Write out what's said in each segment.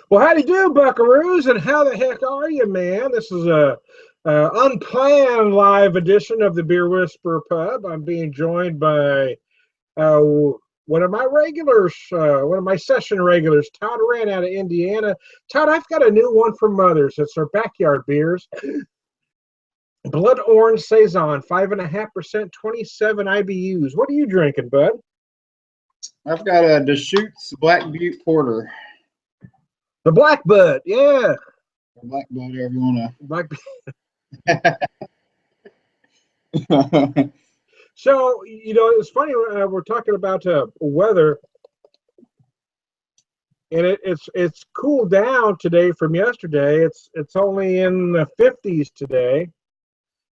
Well, how do you do, Buckaroos, and how the heck are you, man? This is a unplanned live edition of the Beer Whisperer Pub. I'm being joined by uh, one of my regulars, one of my session regulars, Todd Wren out of Indiana. Todd, I've got a new one from Mothers. It's our backyard beers. Blood Orange Saison, 5.5%, 27 IBUs. What are you drinking, bud? I've got a Deschutes Black Butte Porter. The Black Bud, yeah. Or Black Butte, whatever you want Black. to. So, it's funny, we're talking about weather, and it's cooled down today from yesterday. It's only in the 50s today.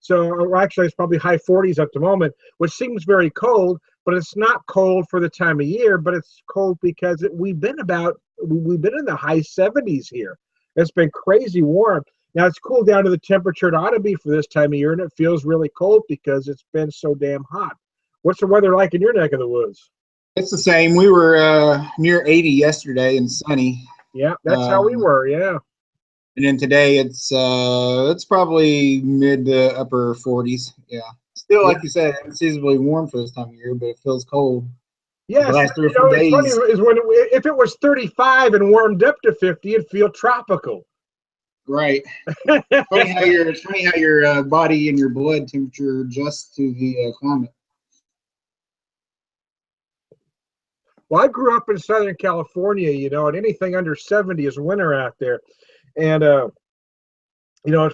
So actually, it's probably high 40s at the moment, which seems very cold, but it's not cold for the time of year, but it's cold because we've been in the high 70s here. It's been crazy warm. Now it's cooled down to the temperature it ought to be for this time of year, and it feels really cold because it's been so damn hot. What's the weather like in your neck of the woods? It's the same. We were near 80 yesterday and sunny. Yeah, that's how we were, yeah. And then today it's probably mid to upper 40s. Yeah. Still, like you said, unseasonably warm for this time of year, but it feels cold. Yes, the last 3 or 4 days. It's funny is if it was 35 and warmed up to 50, it'd feel tropical. Right. It's funny how your body and your blood temperature adjusts to the climate. Well, I grew up in Southern California, and anything under 70 is winter out there. And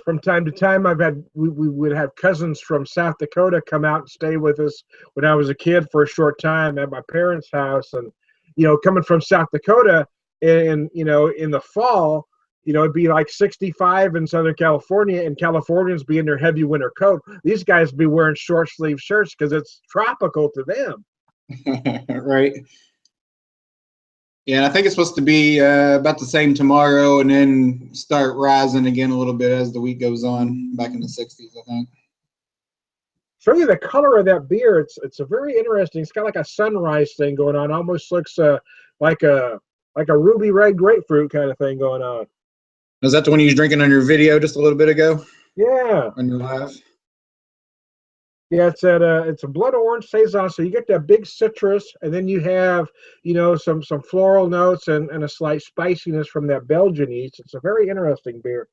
from time to time, we would have cousins from South Dakota come out and stay with us when I was a kid for a short time at my parents' house. And coming from South Dakota, and in the fall, it'd be like 65 in Southern California, and Californians be in their heavy winter coat. These guys be wearing short sleeve shirts because it's tropical to them. Right. Yeah, and I think it's supposed to be about the same tomorrow, and then start rising again a little bit as the week goes on, back in the 60s, I think. Show you the color of that beer. It's a very interesting. It's got like a sunrise thing going on. Almost looks like a ruby red grapefruit kind of thing going on. Is that the one you was drinking on your video just a little bit ago? Yeah. On your live? Yeah, it's a blood orange saison, so you get that big citrus, and then you have some floral notes and a slight spiciness from that Belgian yeast. It's a very interesting beer.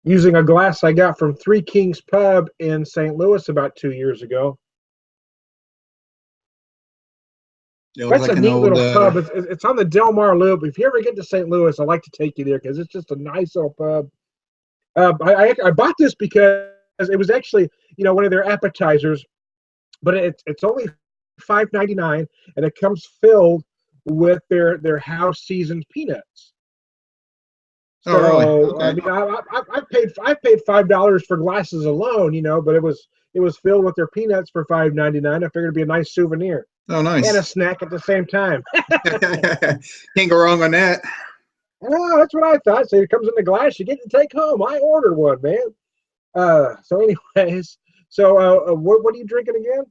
Using a glass I got from Three Kings Pub in St. Louis about 2 years ago. That's like a neat little pub. It's on the Del Mar Loop. If you ever get to St. Louis, I'd like to take you there because it's just a nice little pub. I bought this because it was actually one of their appetizers, but it's only $5.99, and it comes filled with their house seasoned peanuts. So really? Okay. I mean, I paid $5 for glasses alone, but it was filled with their peanuts for $5.99. I figured it'd be a nice souvenir. Oh, nice. And a snack at the same time. Can't go wrong on that. Oh, that's what I thought. So it comes in the glass you get to take home. I ordered one, man. So anyways, what are you drinking again?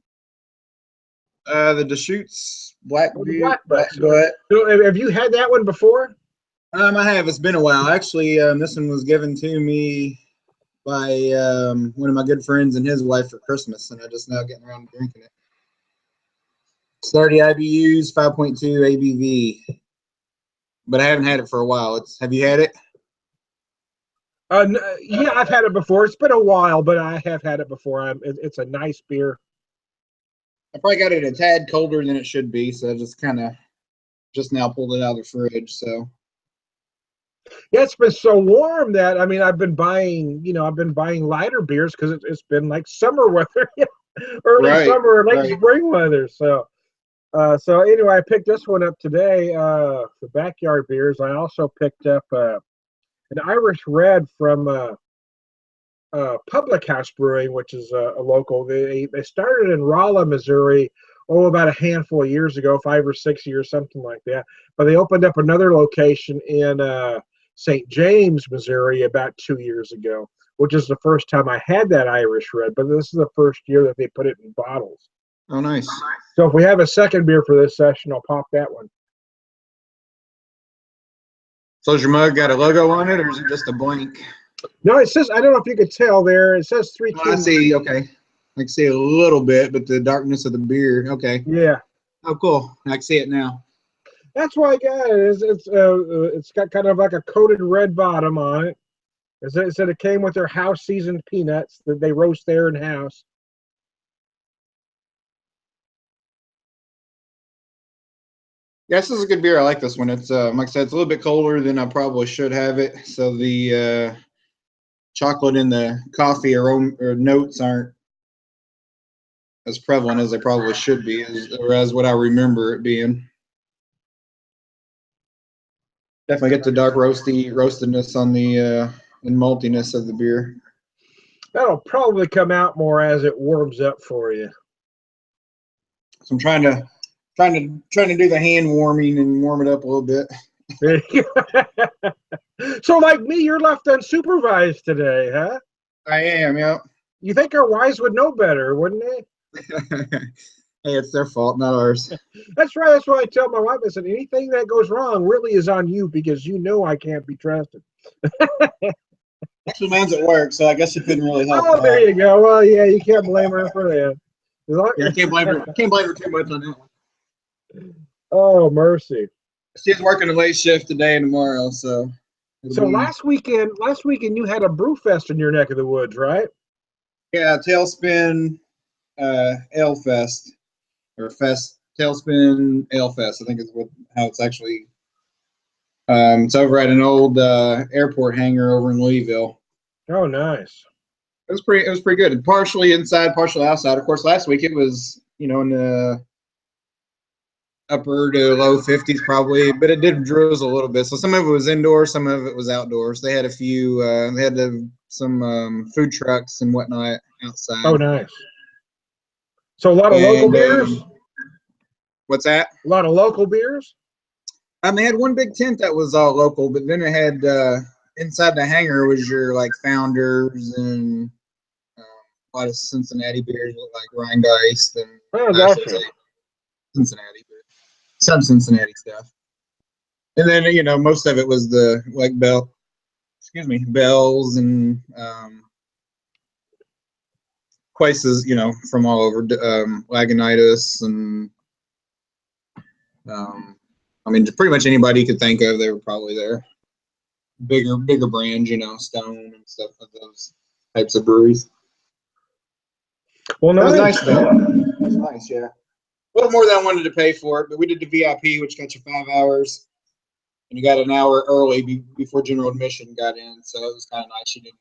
The Deschutes Black Butte. So have you had that one before? I have. It's been a while. Actually, this one was given to me by one of my good friends and his wife for Christmas, and I'm just now getting around to drinking it. 30 IBUs, 5.2 ABV. But I haven't had it for a while. Have you had it? Yeah, I've had it before. It's been a while, but I have had it before. It's a nice beer. I probably got it a tad colder than it should be, so I just now pulled it out of the fridge. So yeah, it's been so warm that I've been buying lighter beers because it's been like summer weather, early summer, late spring weather. So anyway, I picked this one up today for backyard beers. I also picked up an Irish Red from Public House Brewing, which is a local. They started in Rolla, Missouri, about a handful of years ago, 5 or 6 years, something like that. But they opened up another location in St. James, Missouri, about 2 years ago, which is the first time I had that Irish Red. But this is the first year that they put it in bottles. Oh, nice. So if we have a second beer for this session, I'll pop that one. So does your mug got a logo on it, or is it just a blank? No, it says, I don't know if you could tell there, it says 3 Oh, I see. Okay. I can see a little bit, but the darkness of the beer. Okay. Yeah. Oh, cool. I can see it now. That's why I got it. It's got kind of like a coated red bottom on it. It said it came with their house seasoned peanuts that they roast there in house. Yeah, this is a good beer. I like this one. It's like I said, it's a little bit colder than I probably should have it. So the chocolate in the coffee or notes aren't as prevalent as they probably should be, or as what I remember it being. Definitely get the dark roastedness on the and maltiness of the beer. That'll probably come out more as it warms up for you. So I'm trying to do the hand warming and warm it up a little bit. So, like me, you're left unsupervised today, huh? I am, yeah. You think our wives would know better, wouldn't they? Hey, it's their fault, not ours. That's right. That's why I tell my wife, I said, anything that goes wrong really is on you because you know I can't be trusted. Actually, mine's at work, so I guess you couldn't really help. Oh, there you go. Well, yeah, you can't blame her for that. Yeah, I can't blame her. Can't blame her too much on that one. Oh, mercy. She's working a late shift today and tomorrow, so. So last weekend you had a brew fest in your neck of the woods, right? Yeah, Tailspin Ale Fest, or Tailspin Ale Fest, I think is how it's actually. It's over at an old airport hangar over in Louisville. Oh, nice. It was pretty good. Partially inside, partially outside. Of course, last week it was, in the upper to low 50s probably, but it did drizzle a little bit. So some of it was indoors, some of it was outdoors. They had a few, some food trucks and whatnot outside. Oh, nice. So a lot of local beers? What's that? A lot of local beers? They had one big tent that was all local, but then it had inside the hangar was your like Founders and a lot of Cincinnati beers like Rheingeist and Cincinnati, but some Cincinnati stuff. And then most of it was the like Bells and places from all over, Lagunitas and pretty much anybody you could think of, they were probably there. Bigger brands, Stone and stuff of those types of breweries. Well, It was nice though. It was nice, yeah. A little more than I wanted to pay for it, but we did the VIP, which got you 5 hours, and you got an hour early before general admission got in, so it was kind of nice. You didn't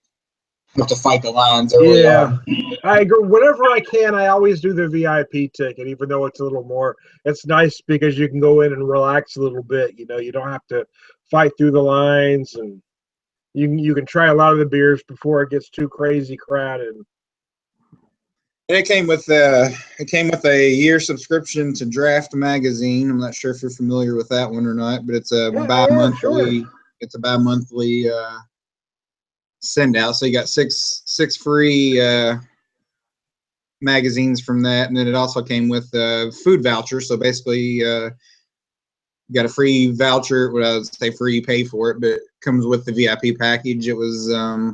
have to fight the lines early on. I agree. Whenever I can, I always do the VIP ticket, even though it's a little more. It's nice because you can go in and relax a little bit. You don't have to fight through the lines, and you can try a lot of the beers before it gets too crazy crowded. And it came with a year subscription to Draft magazine. I'm not sure if you're familiar with that one or not, but it's a bi-monthly. Sure. It's a bi-monthly send out. So you got six free magazines from that, and then it also came with food voucher. So basically, you got a free voucher. Well, I would say free, you pay for it, but it comes with the VIP package. It was a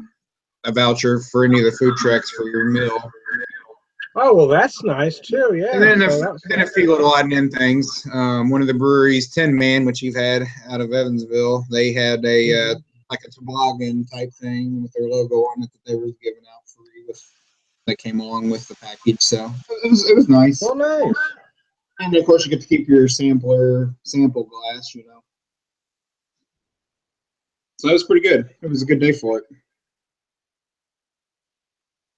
voucher for any of the food trucks for your meal. Oh, well, that's nice too. Yeah. And then a few little odd end things. One of the breweries, Tin Man, which you've had out of Evansville, they had a like a toboggan type thing with their logo on it that they were giving out free that came along with the package. So it was nice. Well, nice. And of course, you get to keep your sample glass, So it was pretty good. It was a good day for it.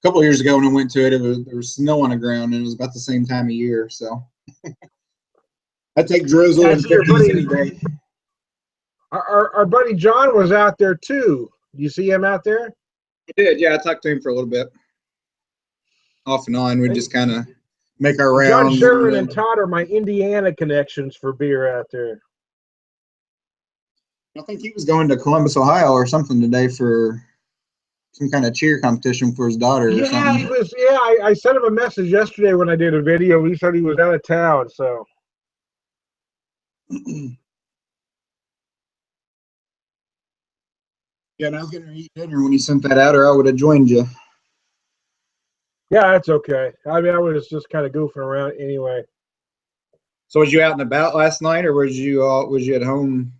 A couple of years ago when I went to it, there was snow on the ground, and it was about the same time of year. So I take drizzle and any day. Our buddy John was out there too. You see him out there? I did, yeah. I talked to him for a little bit, off and on. We just kind of make our rounds. John Sherman and Todd are my Indiana connections for beer out there. I think he was going to Columbus, Ohio, or something today for some kind of cheer competition for his daughter or Yeah, something. he was. Yeah, I sent him a message yesterday when I did a video. He said he was out of town, so. Yeah, and I was gonna eat dinner when you sent that out, or I would have joined you. Yeah, that's okay. I mean, I was just kind of goofing around anyway. So was you out and about last night, or was you at home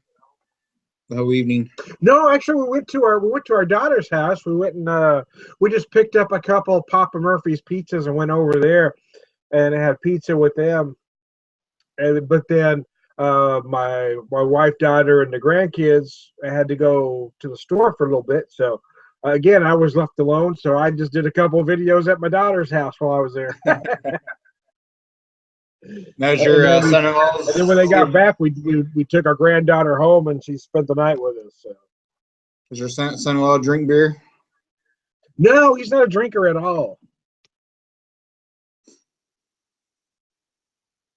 the whole evening? No, actually, we went to our daughter's house. We went and we just picked up a couple of Papa Murphy's pizzas and went over there and had pizza with them. But then my wife, daughter, and the grandkids had to go to the store for a little bit. So again, I was left alone. So I just did a couple of videos at my daughter's house while I was there. That's And your then son-in-law's. and then when they got back, we took our granddaughter home and she spent the night with us. So. Does your son-in-law drink beer? No, he's not a drinker at all.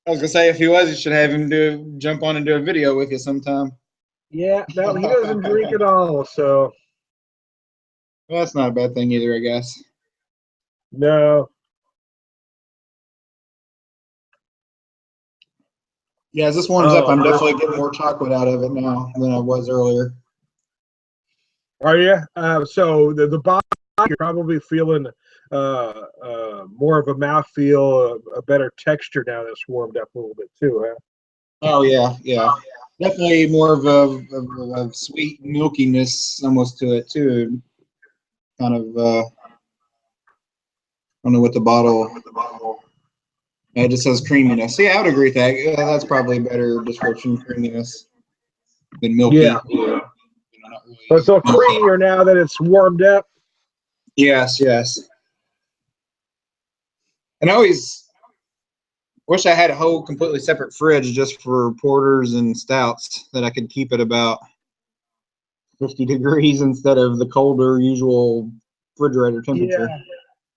I was gonna say if he was, you should have him jump on and do a video with you sometime. Yeah, no, he doesn't drink at all. So Well, that's not a bad thing either, I guess. no. Yeah, as this warms up, I'm Oh, definitely getting more chocolate out of it now than I was earlier. are you? So the body, you're probably feeling more of a mouthfeel, a better texture now that's warmed up a little bit too, huh? Oh yeah, yeah. Definitely more of a sweet milkiness almost to it too. Kind of I don't know what the bottle. It just says creaminess. Yeah, I would agree with that. Yeah, that's probably a better description, creaminess, than milky. Yeah. Not really So it's a little milky. creamier now that it's warmed up. Yes, yes. And I always wish I had a whole completely separate fridge just for porters and stouts that I could keep at about 50 degrees instead of the colder usual refrigerator temperature. Yeah.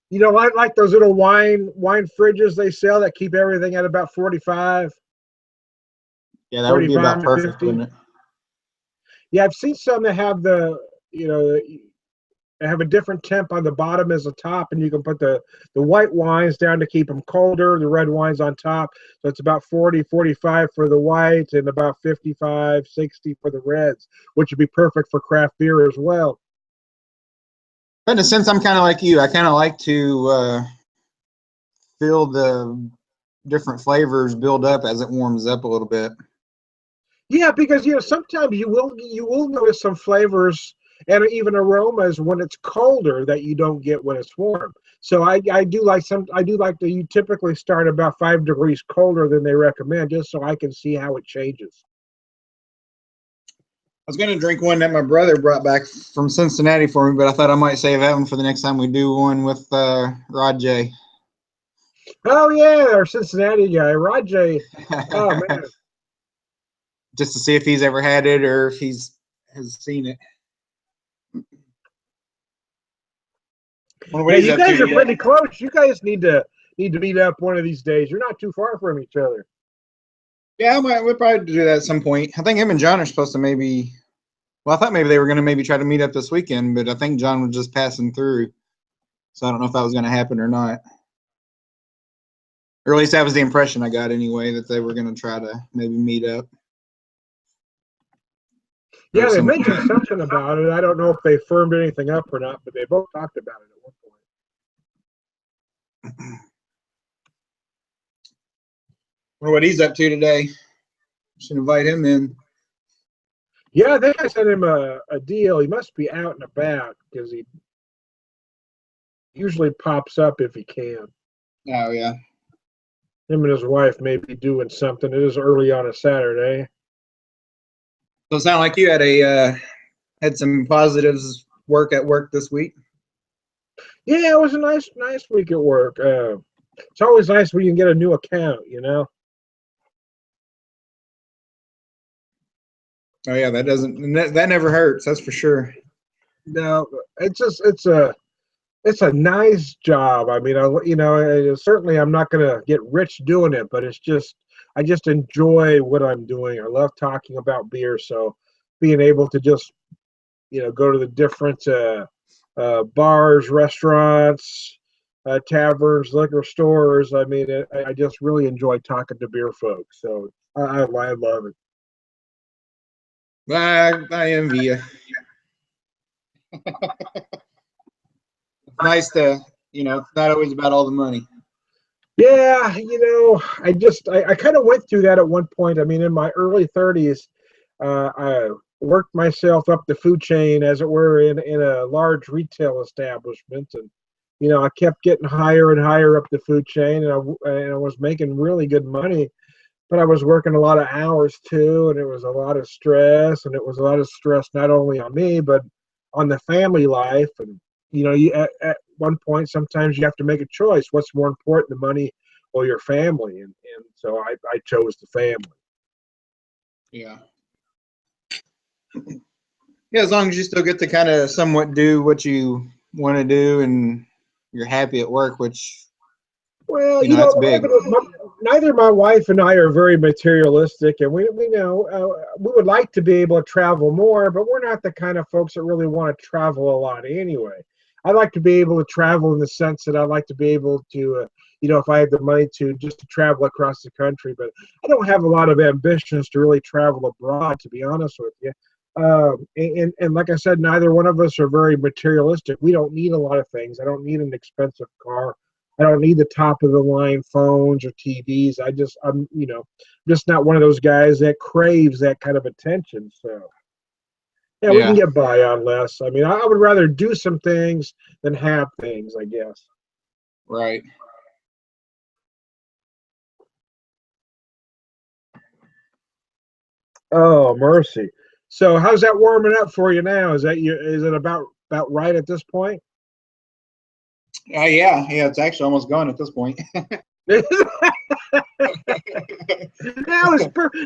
You know, like those little wine fridges they sell that keep everything at about 45, Yeah, that would be about 45 to perfect, 50. wouldn't it? Yeah, I've seen some that have they have a different temp on the bottom as the top, and you can put the white wines down to keep them colder, the red wines on top. So it's about 40, 45 for the whites and about 55, 60 for the reds, which would be perfect for craft beer as well. But in a sense, I'm kind of like you. I kind of like to feel the different flavors build up as it warms up a little bit. Yeah, because sometimes you will notice some flavors and even aromas when it's colder that you don't get when it's warm. So I do like that you typically start about 5 degrees colder than they recommend, just so I can see how it changes. I was going to drink one that my brother brought back from Cincinnati for me, but I thought I might save that one for the next time we do one with Rod J. Oh yeah, our Cincinnati guy, Rajay. Oh man. Just to see if he's ever had it or if has seen it. Yeah, you guys are pretty close. You guys need to meet up one of these days. You're not too far from each other. Yeah, we'll probably do that at some point. I think him and John are supposed to maybe. Well, I thought maybe they were going to maybe try to meet up this weekend, but I think John was just passing through, so I don't know if that was going to happen or not. Or at least that was the impression I got anyway, that they were going to try to maybe meet up. Yeah, they mentioned something about it. I don't know if they firmed anything up or not, but they both talked about it at one point. Or what he's up to today. Should invite him in. Yeah, I think I sent him a deal. He must be out and about because he usually pops up if he can. Oh, yeah. Him and his wife may be doing something. It is early on a Saturday. So it sounded like you had some positives at work this week. Yeah, it was a nice week at work. It's always nice when you can get a new account, Oh yeah, that never hurts. That's for sure. No, it's a nice job. I mean, certainly I'm not going to get rich doing it, but I just enjoy what I'm doing. I love talking about beer, so being able to just go to the different bars, restaurants, taverns, liquor stores. I mean, I just really enjoy talking to beer folks. So I love it. I envy you. It's nice to, it's not always about all the money. Yeah, I kind of went through that at one point. I mean, in my early 30s, I worked myself up the food chain, as it were, in a large retail establishment, and I kept getting higher and higher up the food chain, and I was making really good money, but I was working a lot of hours too, and it was a lot of stress, and it was a lot of stress not only on me but on the family life, and at one point sometimes you have to make a choice: what's more important, the money or your family? And so I chose the family. Yeah. Yeah, as long as you still get to kind of somewhat do what you want to do and you're happy at work, which, Well, that's big. neither my wife and I are very materialistic, and we know we would like to be able to travel more, but we're not the kind of folks that really want to travel a lot anyway. I like to be able to travel in the sense that I like to be able to, if I had the money to just to travel across the country, but I don't have a lot of ambitions to really travel abroad, to be honest with you. And like I said, neither one of us are very materialistic. We don't need a lot of things. I don't need an expensive car. I don't need the top of the line phones or TVs. I'm just not one of those guys that craves that kind of attention. So yeah, we can Yeah. get by on less. I mean, I would rather do some things than have things, I guess. Right. Oh, mercy. So how's that warming up for you now? Is it about right at this point? Yeah. It's actually almost gone at this point. now,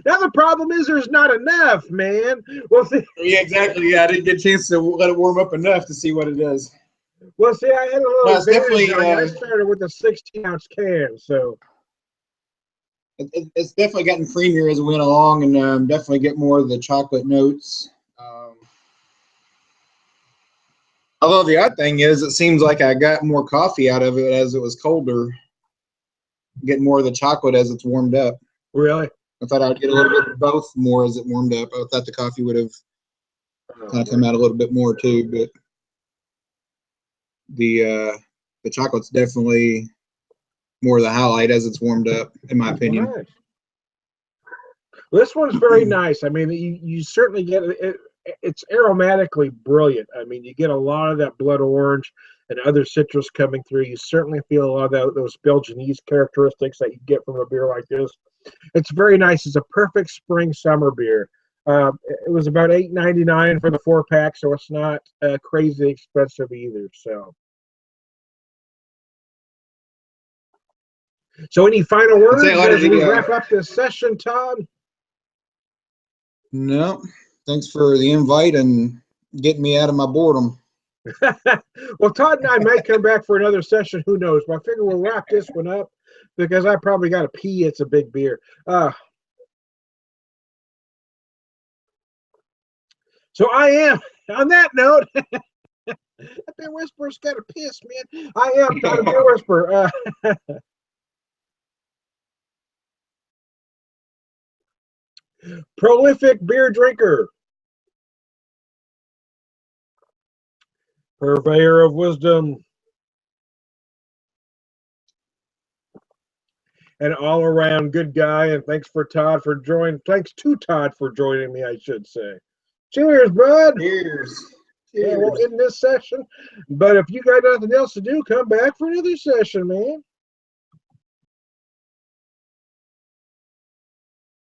now the problem is there's not enough, man. Well, see, Yeah, exactly. Yeah, I didn't get a chance to let it warm up enough to see what it is. I had a little No, it's advantage definitely on you. I started with a 16-ounce can, so it's definitely gotten creamier as we went along, and definitely get more of the chocolate notes. Although the odd thing is, it seems like I got more coffee out of it as it was colder. Get more of the chocolate as it's warmed up. really. I thought I'd get a little bit of both more as it warmed up. I thought the coffee would have kind of come out a little bit more too, but the chocolate's definitely more of the highlight as it's warmed up, in my opinion. Nice. This one's very nice. I mean, you certainly get it. It's aromatically brilliant. I mean, you get a lot of that blood orange and other citrus coming through. You certainly feel a lot of those Belgianese characteristics that you get from a beer like this. It's very nice. It's a perfect spring summer beer. It was about $8.99 for the 4-pack, so it's not crazy expensive either. So any final words as we wrap up this session, Todd? No, thanks for the invite and getting me out of my boredom. Well, Todd and I might come back for another session. Who knows? But I figure we'll wrap this one up because I probably got to pee. It's a big beer. So I am, on that note, that beer whisperer's got to piss, man. I am Todd Beer Whisperer. Prolific beer drinker. Purveyor of wisdom. An all-around good guy, and thanks to Todd for joining me, I should say. Cheers, bud. Cheers. Yeah, we'll end this session. But if you got nothing else to do, come back for another session, man.